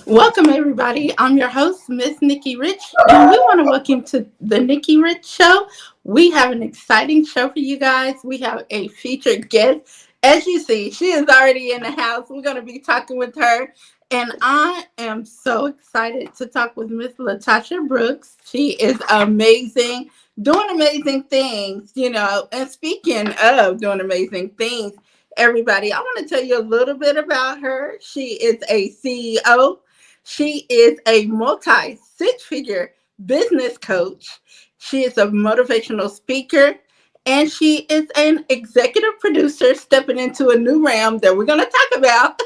Welcome, everybody. I'm your host, Miss Nikki Rich, and we want to welcome to the Nikki Rich Show. We have an exciting show for you guys. We have a featured guest. As you see, she is already in the house. We're going to be talking with her, and I am so excited to talk with Miss Latasha Brooks. She is amazing, doing amazing things, And speaking of doing amazing things, everybody, I want to tell you a little bit about her. She is a CEO. She is a multi six figure business coach. She is a motivational speaker. And she is an executive producer stepping into a new realm that we're going to talk about,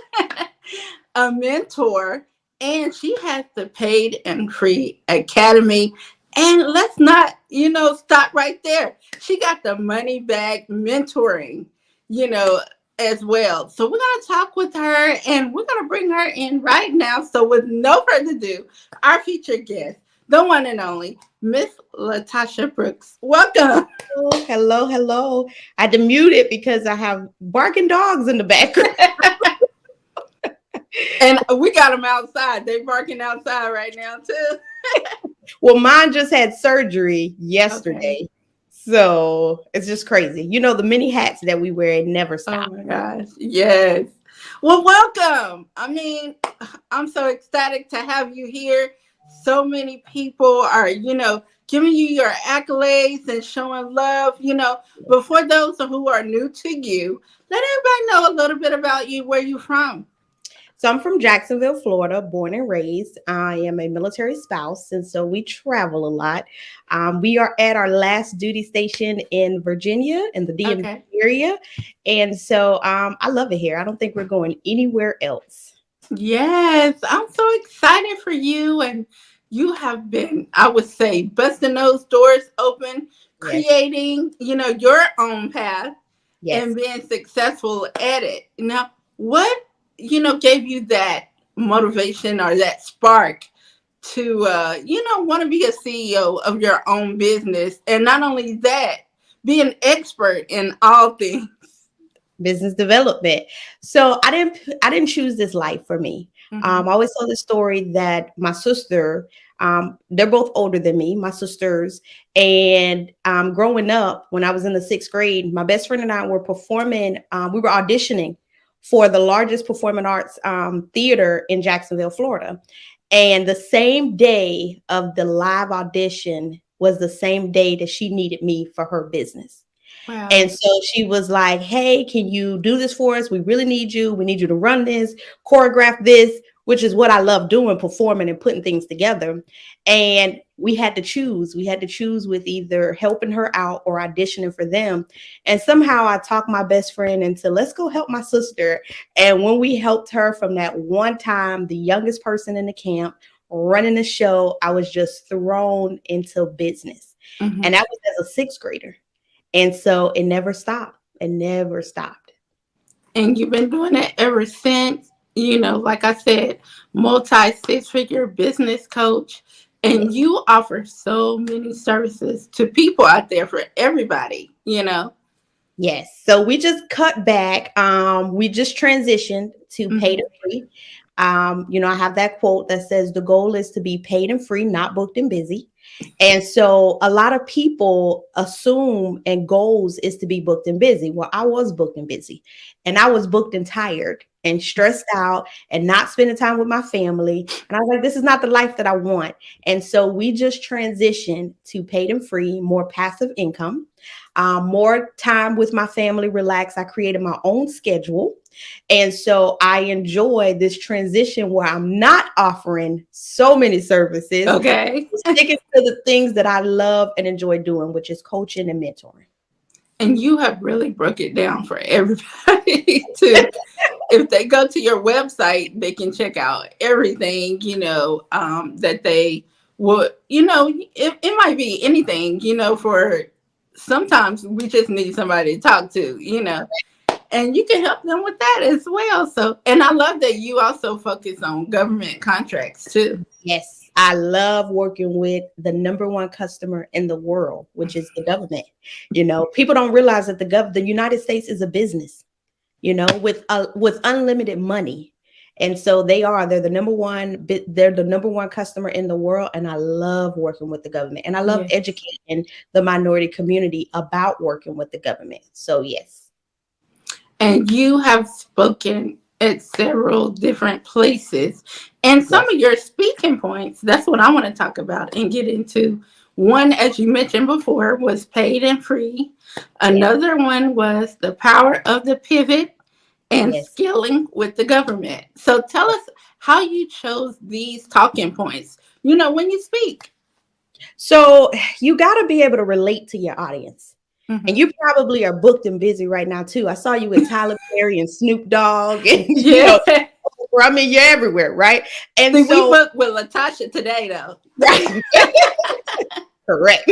a mentor. And she has the Paid and Free Academy. And let's not, stop right there. She got the money bag mentoring, you know, as well. So we're going to talk with her and we're going to bring her in right now. So with no further ado, our featured guest, the one and only Miss Latasha Brooks. Welcome. Oh, hello, hello. I had to mute it because I have barking dogs in the background. And we got them outside. They barking outside right now too. Well, mine just had surgery yesterday. Okay. So it's just crazy. You know, the many hats that we wear, it never Oh stops. my gosh. Yes. Well, welcome. I mean, I'm so ecstatic to have you here. So many people are, giving you your accolades and showing love, But for those who are new to you, let everybody know a little bit about you, where you from. So I'm from Jacksonville, Florida, born and raised. I am a military spouse, and so we travel a lot. We are at our last duty station in Virginia in the DMV Okay. area. And so I love it here. I don't think we're going anywhere else. Yes, I'm so excited for you. And you have been, I would say, busting those doors open, Yes. creating, your own path Yes. and being successful at it. Now, what, gave you that motivation or that spark to, want to be a CEO of your own business? And not only that, be an expert in all things. Business development. So I didn't choose this life for me. Hmm. I always tell the story that my sister, they're both older than me, my sisters, and growing up when I was in the sixth grade, my best friend and I were performing. We were auditioning for the largest performing arts theater in Jacksonville, Florida, and the same day of the live audition was the same day that she needed me for her business. And Wow. so she was like, "Hey, can you do this for us? We really need you. We need you to run this, choreograph this," which is what I love doing, performing and putting things together. And we had to choose. We had to choose with either helping her out or auditioning for them. And somehow I talked my best friend into, let's go help my sister. And when we helped her from that one time, the youngest person in the camp running the show, I was just thrown into business. Hmm. And that was as a sixth grader. And so it never stopped. It never stopped. And you've been doing it ever since. Like I said, multi six figure business coach, and Yes. you offer so many services to people out there for everybody. Yes. So we just cut back. We just transitioned to paid Hmm. and free. I have that quote that says the goal is to be paid and free, not booked and busy. And so a lot of people assume and goals is to be booked and busy. Well, I was booked and busy, and I was booked and tired and stressed out and not spending time with my family. And I was like, this is not the life that I want. And so we just transitioned to paid and free, more passive income, more time with my family, relax. I created my own schedule. And so I enjoy this transition where I'm not offering so many services, Okay. sticking to the things that I love and enjoy doing, which is coaching and mentoring. And you have really broke it down for everybody to, if they go to your website, they can check out everything, that they would, it might be anything, for sometimes we just need somebody to talk to. And you can help them with that as well. So, and I love that you also focus on government contracts too. Yes, I love working with the number one customer in the world, which is the government. People don't realize that the United States is a business, with unlimited money. And so they're they're the number one customer in the world. And I love working with the government, and I love Yes. educating the minority community about working with the government. So yes. And you have spoken at several different places. And some Yes. of your speaking points, that's what I want to talk about and get into. One, as you mentioned before, was paid and free. Yes. Another one was the power of the pivot and Yes. scaling with the government. So tell us how you chose these talking points, you know, when you speak. So you got to be able to relate to your audience. And Hmm. you probably are booked and busy right now too. I saw you with Tyler Perry and Snoop Dogg, and Yeah. I mean, you're everywhere, right? And See, we so, booked with Latasha today, though. right, correct.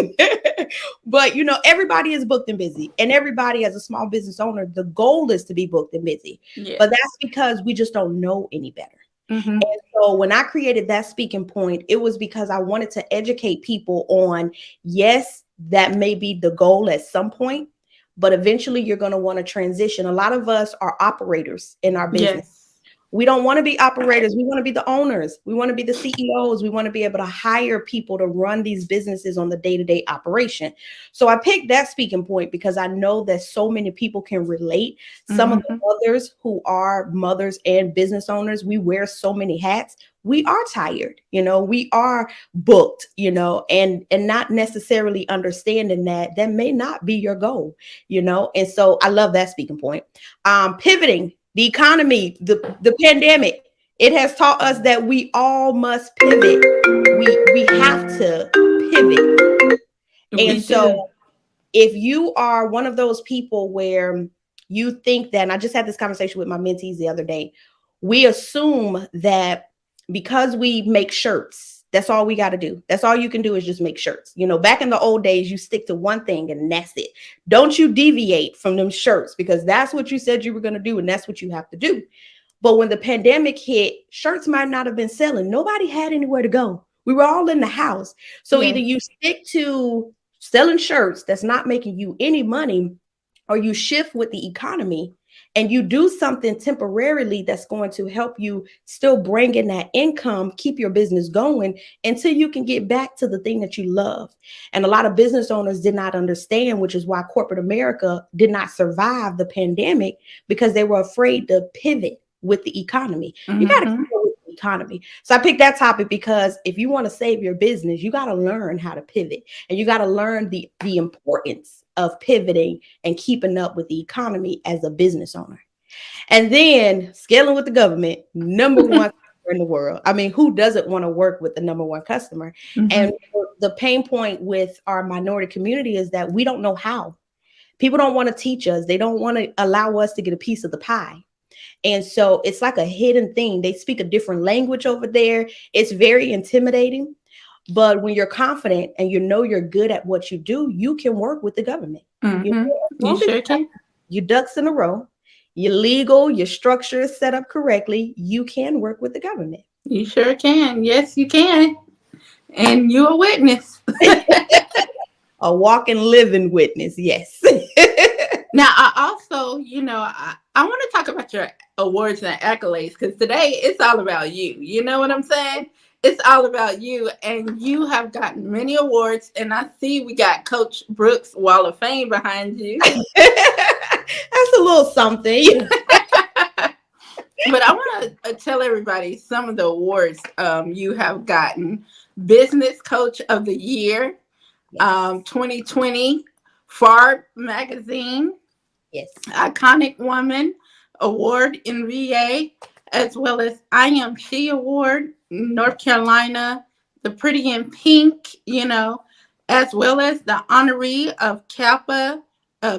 But everybody is booked and busy, and everybody as a small business owner, the goal is to be booked and busy. Yeah. But that's because we just don't know any better. Hmm. And so when I created that speaking point, it was because I wanted to educate people on, yes, that may be the goal at some point, but eventually you're going to want to transition. A lot of us are operators in our business. Yes. We don't want to be operators. We want to be the owners. We want to be the CEOs. We want to be able to hire people to run these businesses on the day-to-day operation. So I picked that speaking point because I know that so many people can relate. Some of the Hmm. mothers who are mothers and business owners, we wear so many hats. We are tired, we are booked, and not necessarily understanding that may not be your goal, And so I love that speaking point. Pivoting. The economy, the pandemic, it has taught us that we all must pivot. We have to pivot. And We do. so if you are one of those people where you think that, and I just had this conversation with my mentees the other day, we assume that because we make shirts, that's all we got to do. That's all you can do is just make shirts. Back in the old days, you stick to one thing and that's it. Don't you deviate from them shirts, because that's what you said you were going to do and that's what you have to do. But when the pandemic hit, shirts might not have been selling. Nobody had anywhere to go. We were all in the house. So either Yes. you stick to selling shirts that's not making you any money, or you shift with the economy and you do something temporarily that's going to help you still bring in that income, keep your business going until you can get back to the thing that you love. And a lot of business owners did not understand, which is why corporate America did not survive the pandemic, because they were afraid to pivot with the economy. You got to Hmm. go with the economy. So I picked that topic because if you want to save your business, you got to learn how to pivot, and you got to learn the importance of pivoting and keeping up with the economy as a business owner. And then scaling with the government, number one customer in the world. I mean, who doesn't want to work with the number one customer? Hmm. And the pain point with our minority community is that we don't know how. People don't want to teach us. They don't want to allow us to get a piece of the pie. And so it's like a hidden thing. They speak a different language over there. It's very intimidating. But when you're confident and you're good at what you do, you can work with the government. Hmm. As You long as sure can. your ducks in a row, you're legal, your structure is set up correctly, you can work with the government. You sure can. Yes, you can. And you a witness. A walking living witness, yes. Now, I also, I want to talk about your awards and accolades, because today it's all about you. You know what I'm saying? It's all about you, and you have gotten many awards. And I see we got Coach Brooks Wall of Fame behind you. That's a little something. But I want to tell everybody some of the awards you have gotten: Business Coach of the Year, Yes. 2020 Farb Magazine, Yes. Iconic Woman Award in VA, as well as I Am She Award, North Carolina, the Pretty in Pink, as well as the honoree of Kappa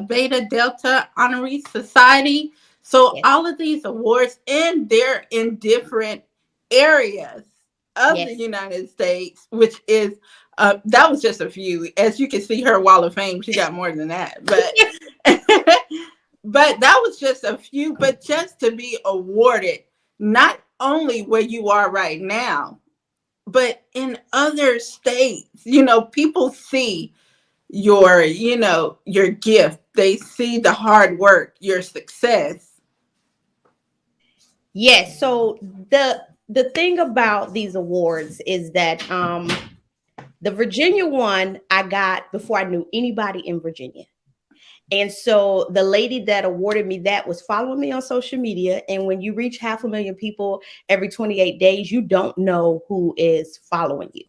Beta Delta Honoree Society. So Yes. all of these awards, and they're in different areas of the Yes. United States, which is that was just a few. As you can see, her Wall of Fame, she got more than that, but but that was just a few. But just to be awarded, not only where you are right now, but in other states, people see your gift. They see the hard work, your success. Yes. So the thing about these awards is that the Virginia one I got before I knew anybody in Virginia. And so the lady that awarded me that was following me on social media. And when you reach 500,000 people every 28 days, you don't know who is following you.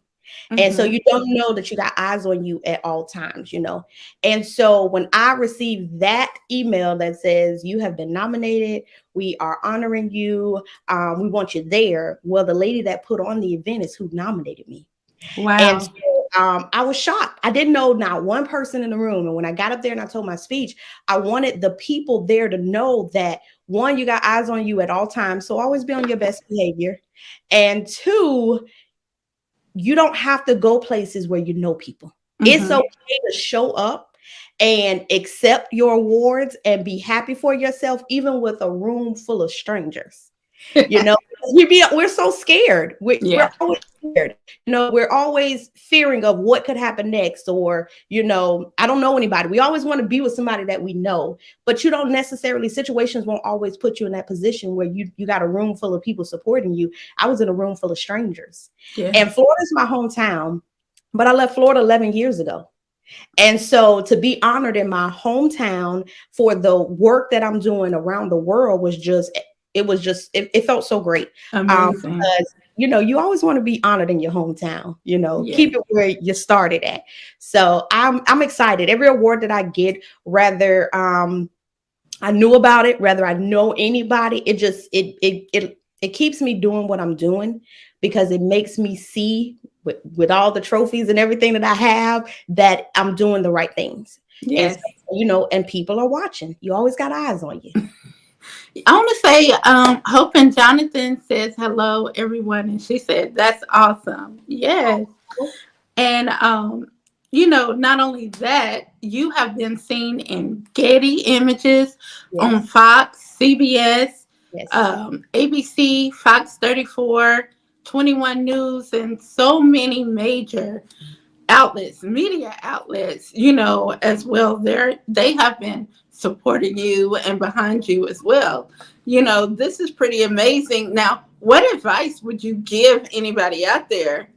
And so Mm-hmm. you don't know that you got eyes on you at all times, you know. And so when I received that email that says you have been nominated, we are honoring you, we want you there. Well, the lady that put on the event is who nominated me. And Wow. so I was shocked. I didn't know not one person in the room. And when I got up there and I told my speech, I wanted the people there to know that one, you got eyes on you at all times. So always be on your best behavior. And two, you don't have to go places where you know people. It's Mm-hmm. okay to show up and accept your awards and be happy for yourself, even with a room full of strangers. You know, we're so scared. We're Yeah. always scared. You know, we're always fearing of what could happen next, or you know, I don't know anybody. We always want to be with somebody that we know, but you don't necessarily. Situations won't always put you in that position where you got a room full of people supporting you. I was in a room full of strangers, Yeah. and Florida's my hometown, but I left Florida 11 years ago. And so to be honored in my hometown for the work that I'm doing around the world was just, it felt so great. Amazing. Because, you know, you always want to be honored in your hometown, you know, Yes. keep it where you started at. So I'm excited. Every award that I get, whether I knew about it, whether I know anybody, it keeps me doing what I'm doing because it makes me see with all the trophies and everything that I have that I'm doing the right things. And so, Yes. you know, and people are watching. You always got eyes on you. I want to say, Hope and Jonathan says hello, everyone, and she said that's awesome. Yes, and not only that, you have been seen in Getty Images on Yes. Fox, CBS, Yes. ABC, Fox 34, 21 News, and so many major outlets, media outlets, as well. They have been supporting you and behind you as well. This is pretty amazing. Now, what advice would you give anybody out there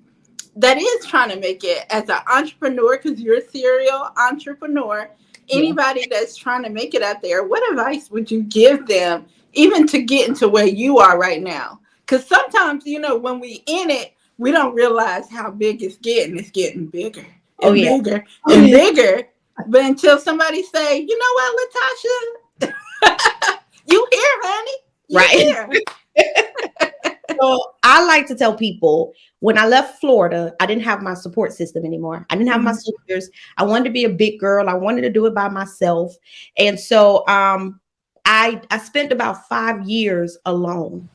that is trying to make it as an entrepreneur? Because you're a serial entrepreneur. Yeah. Anybody that's trying to make it out there, what advice would you give them, even to get into where you are right now? Because sometimes, when we in it, we don't realize how big it's getting. It's getting bigger Oh and yeah. bigger Oh and yeah. bigger. But until somebody say, you know what, Latasha, you here, honey, you Right. here. So I like to tell people when I left Florida, I didn't have my support system anymore. I didn't have my Hmm. sisters. I wanted to be a big girl. I wanted to do it by myself. And so I spent about 5 years alone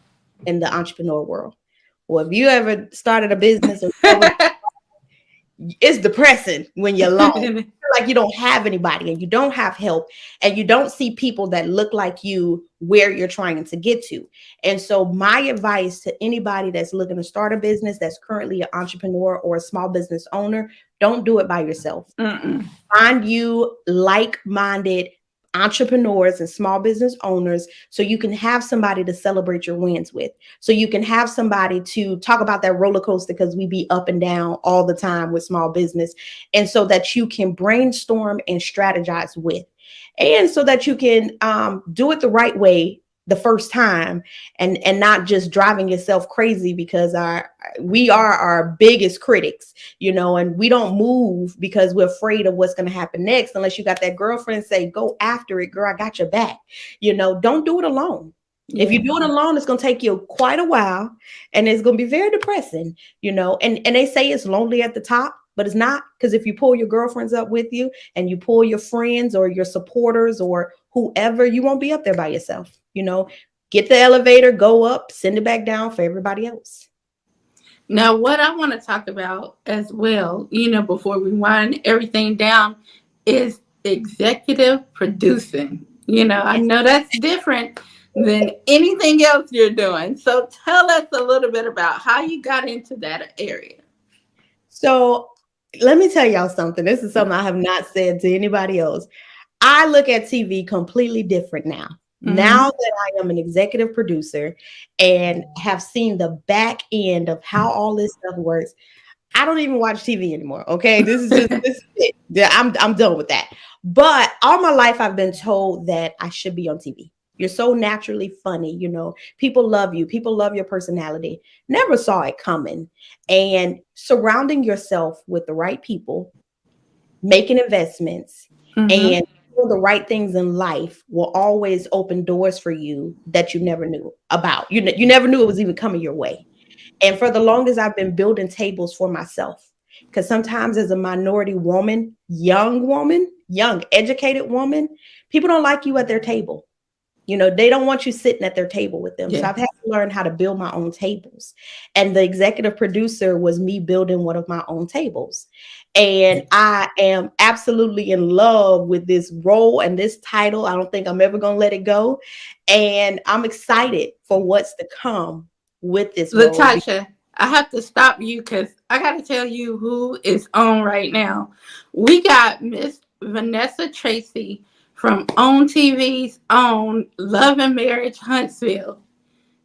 in the entrepreneur world. Well, if you ever started a business or ever, it's depressing when you're alone. Like you don't have anybody and you don't have help and you don't see people that look like you where you're trying to get to. And so my advice to anybody that's looking to start a business, that's currently an entrepreneur or a small business owner, don't do it by yourself. Mm-mm. Find you like-minded entrepreneurs and small business owners so you can have somebody to celebrate your wins with, so you can have somebody to talk about that roller coaster because we be up and down all the time with small business, and so that you can brainstorm and strategize with, and so that you can do it the right way the first time, and not just driving yourself crazy because we are our biggest critics, you know, and we don't move because we're afraid of what's going to happen next unless you got that girlfriend say, go after it, girl, I got your back. You know, don't do it alone. If you Yeah. do it alone, it's going to take you quite a while and it's going to be very depressing, you know, and they say it's lonely at the top, but it's not, because if you pull your girlfriends up with you and you pull your friends or your supporters or whoever, you won't be up there by yourself, you know. Get the elevator, go up, send it back down for everybody else. Now, what I want to talk about as well, before we wind everything down, is executive producing. I Yes. know that's different than anything else you're doing. So tell us a little bit about how you got into that area. So let me tell y'all something. This is something I have not said to anybody else. I look at TV completely different now. Now Mm-hmm. that I am an executive producer and have seen the back end of how all this stuff works, I don't even watch TV anymore. Okay. This is it. Yeah, I'm done with that. But all my life I've been told that I should be on TV. You're so naturally funny, People love you. People love your personality. Never saw it coming. And surrounding yourself with the right people, making investments, Mm-hmm. and doing the right things in life will always open doors for you that you never knew about. You never knew it was even coming your way. And for the longest, I've been building tables for myself. Because sometimes, as a minority woman, young, educated woman, people don't like you at their table. They don't want you sitting at their table with them. So Yeah. I've had to learn how to build my own tables. And the executive producer was me building one of my own tables. And I am absolutely in love with this role and this title. I don't think I'm ever going to let it go. And I'm excited for what's to come with this role. Latasha, I have to stop you because I got to tell you who is on right now. We got Miss Vanessa Tracy from OWN TV's own Love and Marriage Huntsville.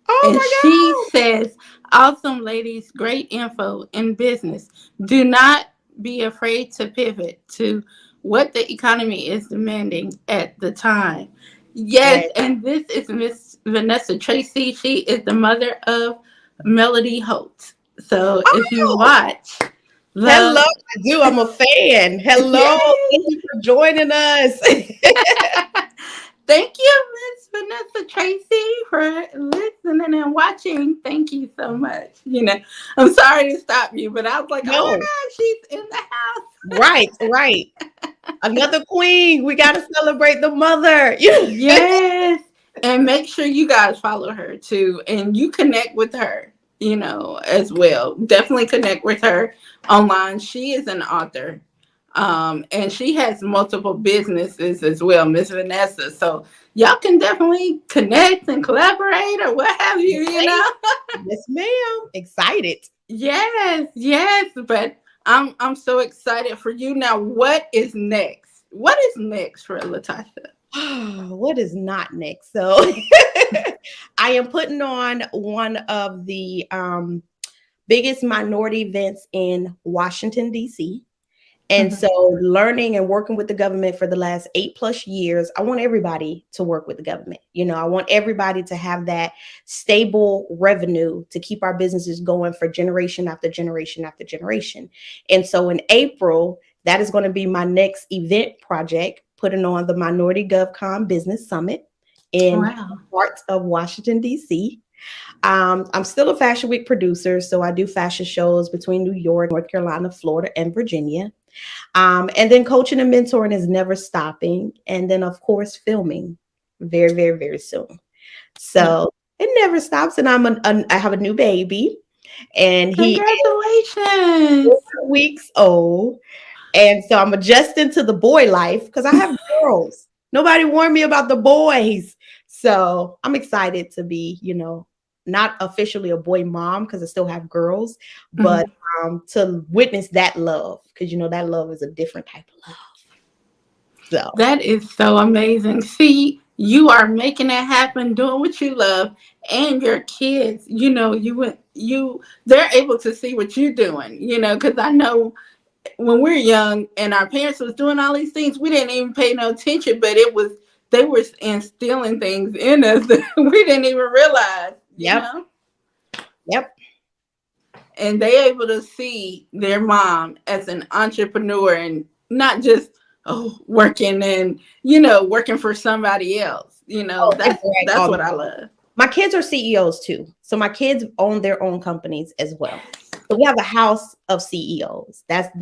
Oh And my she God. says, awesome ladies, great info in business. Do not be afraid to pivot to what the economy is demanding at the time. Yes, Yes. and this is Miss Vanessa Tracy. She is the mother of Melody Holt. So if you Oh, watch hello. Love, I do. I'm a fan. Hello. yay! Thank you for joining us. Thank you, Miss Vanessa Tracy, for listening and watching. Thank you so much. I'm sorry to stop you, but I was like, oh my No. God, she's in the house. Right, right. Another queen. We got to celebrate the mother. Yes. And make sure you guys follow her too. And you connect with her, as well. Definitely connect with her online. She is an author. And she has multiple businesses as well, Miss Vanessa. So y'all can definitely connect and collaborate or what have you. Okay. Yes, ma'am. Excited. Yes, yes. But I'm so excited for you. Now, what is next? What is next for Latasha? What is not next? So I am putting on one of the biggest minority events in Washington, D.C. And Mhm. so, learning and working with the government for the last 8+ years, I want everybody to work with the government. I want everybody to have that stable revenue to keep our businesses going for generation after generation after generation. And so, in April, that is going to be my next event project, putting on the Minority GovCon Business Summit in Wow. parts of Washington, D.C. I'm still a Fashion Week producer, so I do fashion shows between New York, North Carolina, Florida, and Virginia. And then coaching and mentoring is never stopping. And then, of course, filming very, very, very soon. Yeah. So it never stops. And I have a new baby, and he is Congratulations. 4 weeks old. And so I'm adjusting to the boy life because I have girls. Nobody warned me about the boys. So I'm excited to be, not officially a boy mom because I still have girls, but Mhm. to witness that love because, that love is a different type of love. So, That is so amazing. See, you are making it happen, doing what you love, and your kids, they're able to see what you're doing, because I know when we're young and our parents was doing all these things, we didn't even pay no attention, but they were instilling things in us that we didn't even realize. yep, yep. And they able to see their mom as an entrepreneur and not just working and working for somebody else. Oh, they brag That's all the what I love. My kids are CEOs too. So my kids own their own companies as well. So we have a house of CEOs. That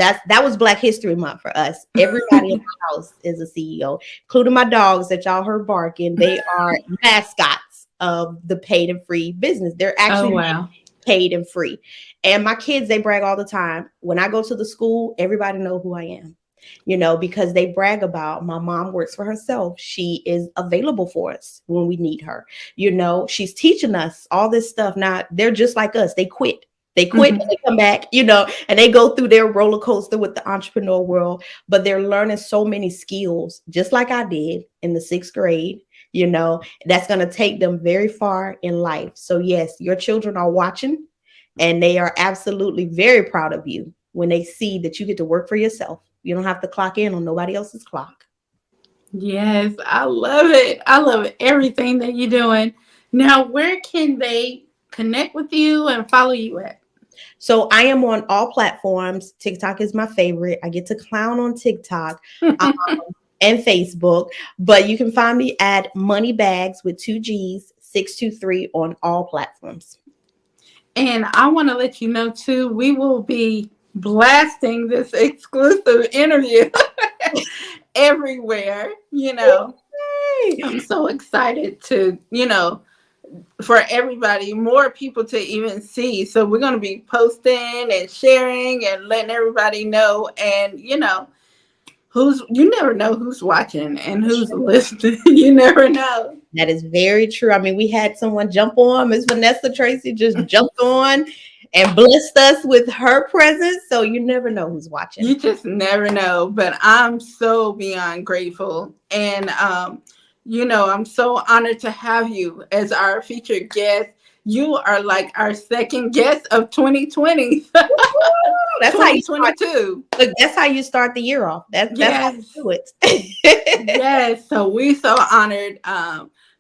was Black History Month for us. Everybody in the house is a CEO, including my dogs that y'all heard barking. They are mascots of the paid and free business. They're Oh actually wow. paid and free. And my kids, they brag all the time. When I go to the school, everybody know who I am. Because they brag about my mom works for herself. She is available for us when we need her. She's teaching us all this stuff. Now they're just like us. They quit. They quit and Hmm. they come back, and they go through their roller coaster with the entrepreneur world, but they're learning so many skills, just like I did in the 6th grade, you know, that's going to take them very far in life. So yes, your children are watching, and they are absolutely very proud of you when they see that you get to work for yourself. You don't have to clock in on nobody else's clock. Yes, I love it. I love everything that you're doing. Now, where can they connect with you and follow you at? So I am on all platforms. TikTok is my favorite. I get to clown on TikTok and Facebook, but you can find me at Moneybags with 2 G's 623 on all platforms. And I want to let you know, too, we will be blasting this exclusive interview everywhere. Yay! I'm so excited to, for everybody, more people to even see. So we're going to be posting and sharing and letting everybody know. And, you never know who's watching and who's listening. You never know. That is very true. I mean, we had someone jump on. Miss Vanessa Tracy just jumped on and blessed us with her presence. So you never know who's watching. You just never know. But I'm so beyond grateful. And, I'm so honored to have you as our featured guest. You are like our second guest of 2020. That's 2022. Look, that's how you start the year off. That's how you do it. Yes. So we so honored,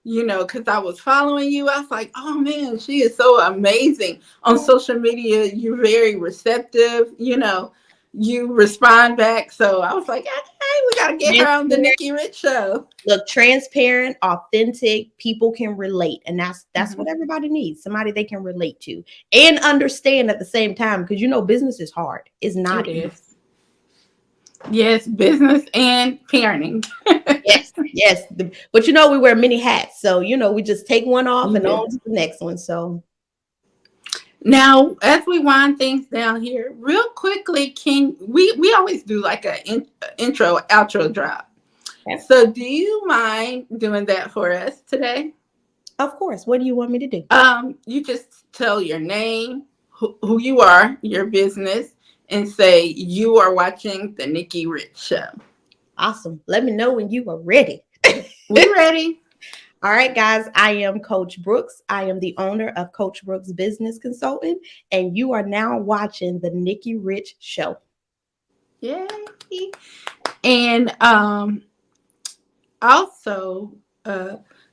because I was following you. I was like, oh man, she is so amazing. On social media, you're very receptive, you respond back. So I was like, hey, we got to get her on the Nikki Rich Show. Look, transparent, authentic, people can relate. And that's what everybody needs. Somebody they can relate to and understand at the same time. Because business is hard. It's not easy. Yes, business and parenting. Yes. But we wear many hats. So, we just take one off and on to the next one. So now, as we wind things down here, real quickly, can we always do like a intro, outro drop. Yes. So do you mind doing that for us today? Of course. What do you want me to do? You just tell your name, who you are, your business, and say you are watching the Nikki Rich Show. Awesome. Let me know when you are ready. We're ready. All right, guys, I am Coach Brooks. I am the owner of Coach Brooks Business Consultant, and you are now watching the Nikki Rich Show. Yay. And also,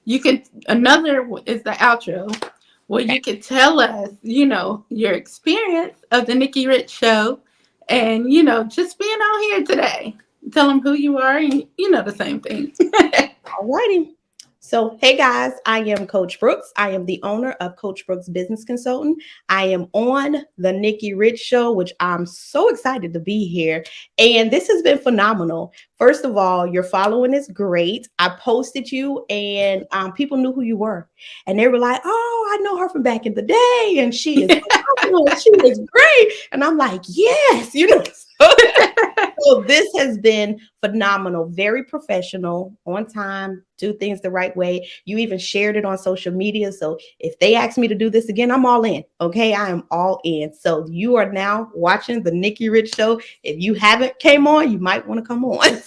you can, another is the outro, where you can tell us, your experience of the Nikki Rich Show and, just being on here today. Tell them who you are and, the same thing. All righty. So, hey guys, I am Coach Brooks. I am the owner of Coach Brooks Business Consultant. I am on the Nikki Rich Show, which I'm so excited to be here. And this has been phenomenal. First of all, your following is great. I posted you and people knew who you were. And they were like, oh, I know her from back in the day. And she is phenomenal. She is great. And I'm like, yes, So this has been phenomenal, very professional, on time, do things the right way. You even shared it on social media. So if they ask me to do this again, I'm all in. Okay, I am all in. So you are now watching the Nikki Rich Show. If you haven't came on, you might want to come on.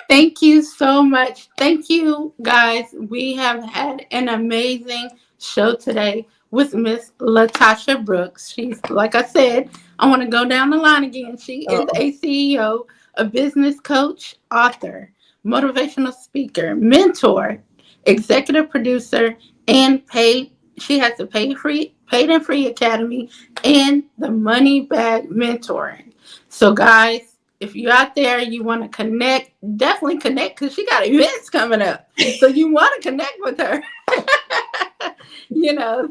Thank you so much. Thank you, guys. We have had an amazing show today with Miss Latasha Brooks. She's, like I said, I want to go down the line again. She is a CEO, a business coach, author, motivational speaker, mentor, executive producer, and she has the paid and free academy and the money bag mentoring. So guys, if you're out there, you want to connect, definitely connect, because she got events coming up. So you want to connect with her.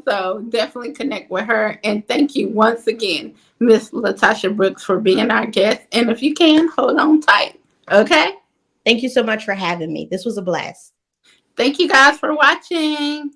So definitely connect with her. And thank you once again, Miss Latasha Brooks, for being our guest. And if you can, hold on tight. Okay? Thank you so much for having me. This was a blast. Thank you guys for watching.